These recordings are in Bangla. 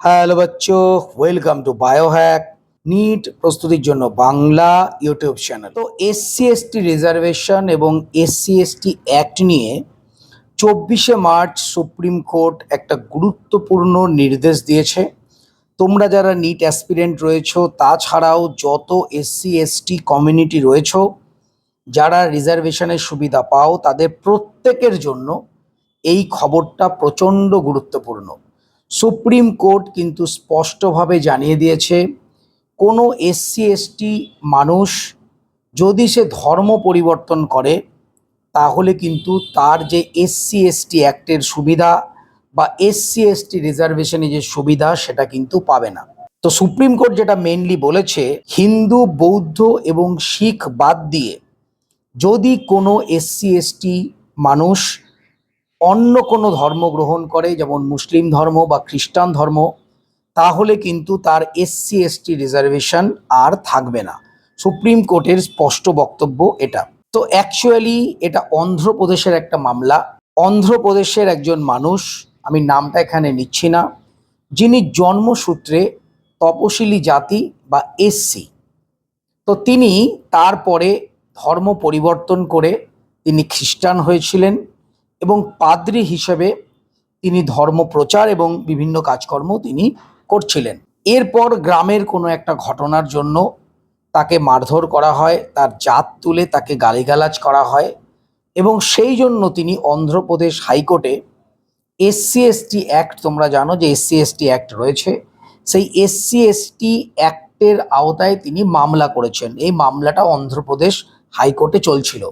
হ্যালো বাচ্চো, ওয়েলকাম টু বায়োহ্যাক। নিট প্রস্তুতির জন্য বাংলা ইউটিউব চ্যানেল। তো এসসি এসটি রিজার্ভেশন এবং এসসি এসটি অ্যাক্ট নিয়ে 24শে মার্চ সুপ্রিম কোর্ট একটা গুরুত্বপূর্ণ নির্দেশ দিয়েছে। তোমরা যারা নিট অ্যাসপিরেন্ট রয়েছো, তাছাড়াও যত এসসি এসটি কমিউনিটি রয়েছো, যারা রিজার্ভেশনের সুবিধা পাও, তাদের প্রত্যেকের জন্য এই খবরটা প্রচণ্ড গুরুত্বপূর্ণ। সুপ্রিম কোর্ট কিন্তু স্পষ্টভাবে জানিয়ে দিয়েছে, কোনো এসসি এসটি মানুষ যদি সে ধর্ম পরিবর্তন করে, তাহলে কিন্তু তার যে এসসি এসটি অ্যাক্টের সুবিধা বা এসসি এসটি রিজার্ভেশনে যে সুবিধা, সেটা কিন্তু পাবে না। তো সুপ্রিম কোর্ট যেটা মেনলি বলেছে, হিন্দু, বৌদ্ধ এবং শিখ বাদ দিয়ে যদি কোনো এসসি এসটি মানুষ অন্য কোনো ধর্ম গ্রহণ করে, যেমন মুসলিম ধর্ম বা খ্রিস্টান ধর্ম, তাহলে কিন্তু তার এসসি এসটি রিজার্ভেশন আর থাকবে না। সুপ্রিম কোর্টের স্পষ্ট বক্তব্য এটা। তো অ্যাকচুয়ালি এটা অন্ধ্রপ্রদেশের একটা মামলা। অন্ধ্রপ্রদেশের একজন মানুষ, আমি নামটা এখানে নিচ্ছি না, যিনি জন্মসূত্রে তপশিলি জাতি বা এসসি। তো তিনি তারপরে ধর্ম পরিবর্তন করে তিনি খ্রিস্টান হয়েছিলেন এবং পাদ্রী হিসেবে তিনি ধর্ম প্রচার এবং বিভিন্ন কাজকর্ম তিনি করছিলেন। এরপর গ্রামের কোনো একটা ঘটনার জন্য তাকে মারধর করা হয়, তার জাত তুলে তাকে গালিগালাজ করা হয় এবং সেই জন্য তিনি অন্ধ্রপ্রদেশ হাইকোর্টে এসসি এসটি অ্যাক্ট, তোমরা জানো যে এসসি এসটি অ্যাক্ট রয়েছে, সেই এসসি এসটি অ্যাক্টের আওতায় তিনি মামলা করেছেন। এই মামলাটা অন্ধ্রপ্রদেশ হাইকোর্টে চলছিল।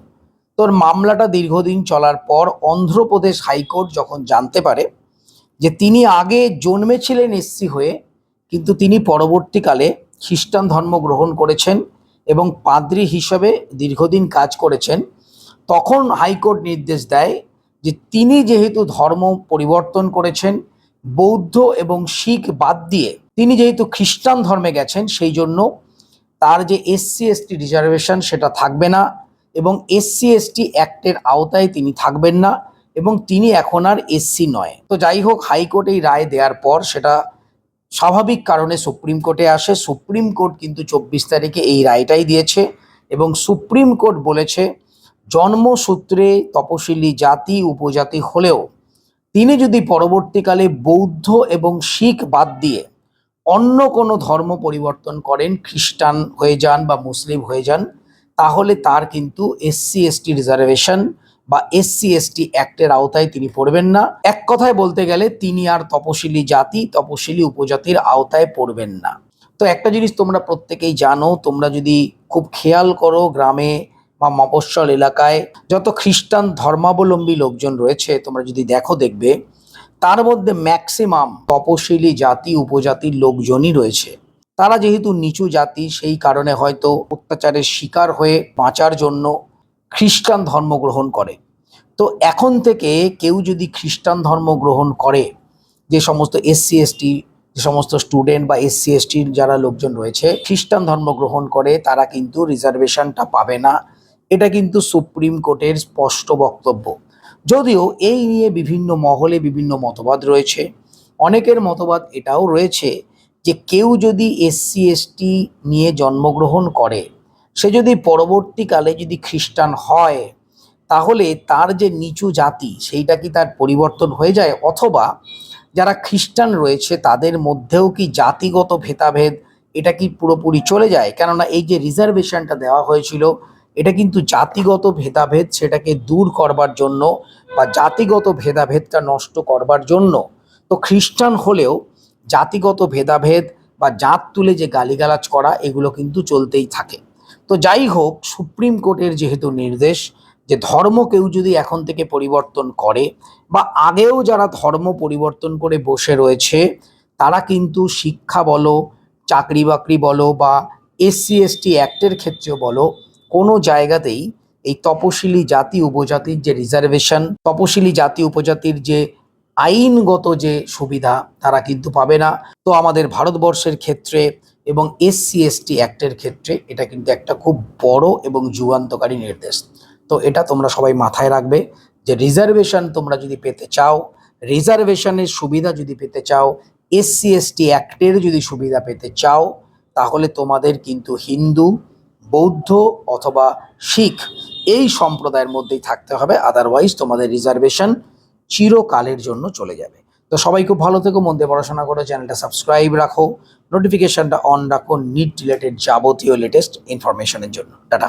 তোর মামলাটা দীর্ঘদিন চলার পর অন্ধ্রপ্রদেশ হাইকোর্ট যখন জানতে পারে যে তিনি আগে জন্মেছিলেন এসসি হয়ে, কিন্তু তিনি পরবর্তীকালে খ্রিস্টান ধর্ম গ্রহণ করেছেন এবং পাদ্রী হিসাবে দীর্ঘদিন কাজ করেছেন, তখন হাইকোর্ট নির্দেশ দেয় যে তিনি যেহেতু ধর্ম পরিবর্তন করেছেন, বৌদ্ধ এবং শিখ বাদ দিয়ে তিনি যেহেতু খ্রিস্টান ধর্মে গেছেন, সেই জন্য তার যে এসসি এসটি রিজার্ভেশন সেটা থাকবে না এবং এসসি এসটি অ্যাক্টের আওতায় তিনি থাকবেন না এবং তিনি এখন আর এসসি নয়। তো যাই হোক, হাইকোর্ট এই রায় দেওয়ার পর সেটা স্বাভাবিক কারণে সুপ্রিম কোর্টে আসে। সুপ্রিম কোর্ট কিন্তু 24 তারিখে এই রায়টাই দিয়েছে এবং সুপ্রিম কোর্ট বলেছে, জন্মসূত্রে তপশিলি জাতি উপজাতি হলেও তিনি যদি পরবর্তীকালে বৌদ্ধ এবং শিখ বাদ দিয়ে অন্য কোনো ধর্ম পরিবর্তন করেন, খ্রিস্টান হয়ে যান বা মুসলিম হয়ে যান, তাহলে তার কিন্তু এসসি এসটি রিজার্ভেশন বা এসসি এসটি অ্যাক্টের আওতায় তিনি পড়বেন না। এক কথায় বলতে গেলে তিনি আর তপশিলি জাতি, তপশিলি উপজাতির আওতায় পড়বেন না। তো একটা জিনিস তোমরা প্রত্যেকেই জানো, তোমরা যদি খুব খেয়াল করো, গ্রামে বা মফস্বল এলাকায় যত খ্রিস্টান ধর্মাবলম্বী লোকজন রয়েছে, তোমরা যদি দেখো দেখবে তার মধ্যে ম্যাক্সিমাম তপশিলি জাতি উপজাতির লোকজনই রয়েছে। তারা যেহেতু নিচু জাতি, সেই কারণে হয়তো অত্যাচারের শিকার হয়ে বাঁচার জন্য খ্রিস্টান ধর্ম গ্রহণ করে। তো এখন থেকে কেউ যদি খ্রিস্টান ধর্ম গ্রহণ করে, যে সমস্ত এসসি এসটি, যে সমস্ত স্টুডেন্ট বা এসসি এসটির যারা লোকজন রয়েছে খ্রিস্টান ধর্ম গ্রহণ করে, তারা কিন্তু রিজার্ভেশনটা পাবে না। এটা কিন্তু সুপ্রিম কোর্টের স্পষ্ট বক্তব্য। যদিও এই নিয়ে বিভিন্ন মহলে বিভিন্ন মতবাদ রয়েছে। অনেকের মতবাদ এটাও রয়েছে যে কেউ যদি এসসি এসটি নিয়ে জন্মগ্রহণ করে, সে যদি পরবর্তীকালে যদি খ্রিস্টান হয়, তাহলে তার যে নিচু জাতি সেইটা কি তার পরিবর্তন হয়ে যায়, অথবা যারা খ্রিস্টান রয়েছে তাদের মধ্যেও কি জাতিগত ভেদাভেদ এটা কি পুরোপুরি চলে যায়? কেননা এই যে রিজার্ভেশনটা দেওয়া হয়েছিল, এটা কিন্তু জাতিগত ভেদাভেদ সেটাকে দূর করবার জন্য বা জাতিগত ভেদাভেদটা নষ্ট করবার জন্য। তো খ্রিস্টান হলেও জাতিগত ভেদাভেদ বা জাত তুলে যে গালিগালাজ করা, এগুলো কিন্তু চলতেই থাকে। তো যাই হোক, সুপ্রিম কোর্টের যেহেতু নির্দেশ যে ধর্ম কেউ যদি এখন থেকে পরিবর্তন করে বা আগেও যারা ধর্ম পরিবর্তন করে বসে রয়েছে, তারা কিন্তু শিক্ষা বলো, চাকরি বাকরি বলো বা এসসি এসটি অ্যাক্টের ক্ষেত্রেও বলো, কোনো জায়গাতেই এই তপশিলি জাতি উপজাতির যে রিজার্ভেশন, তপশিলি জাতি উপজাতির যে আইনগত যে সুবিধা, তারা কিন্তু পাবে না। তো আমাদের ভারতবর্ষের ক্ষেত্রে এবং এসসি এসটি অ্যাক্টের ক্ষেত্রে এটা কিন্তু একটা খুব বড় এবং যুগান্তকারী নির্দেশ। তো এটা তোমরা সবাই মাথায় রাখবে যে রিজার্ভেশন তোমরা যদি পেতে চাও, রিজার্ভেশনের সুবিধা যদি পেতে চাও, SC/ST অ্যাক্টের যদি সুবিধা পেতে চাও তাহলে তোমাদের কিন্তু হিন্দু, বৌদ্ধ অথবা শিখ এই সম্প্রদায়ের মধ্যেই থাকতে হবে, আদারওয়াইজ তোমাদের রিজার্ভেশন চিরকালের জন্য চলে যাবে। তো সবাই খুব ভালো থেকো, মন দিয়ে পড়াশোনা করো, চ্যানেলটা সাবস্ক্রাইব রাখো, নোটিফিকেশনটা অন রাখো নিট রিলেটেড যাবতীয় লেটেস্ট ইনফরমেশনের জন্য। টাটা।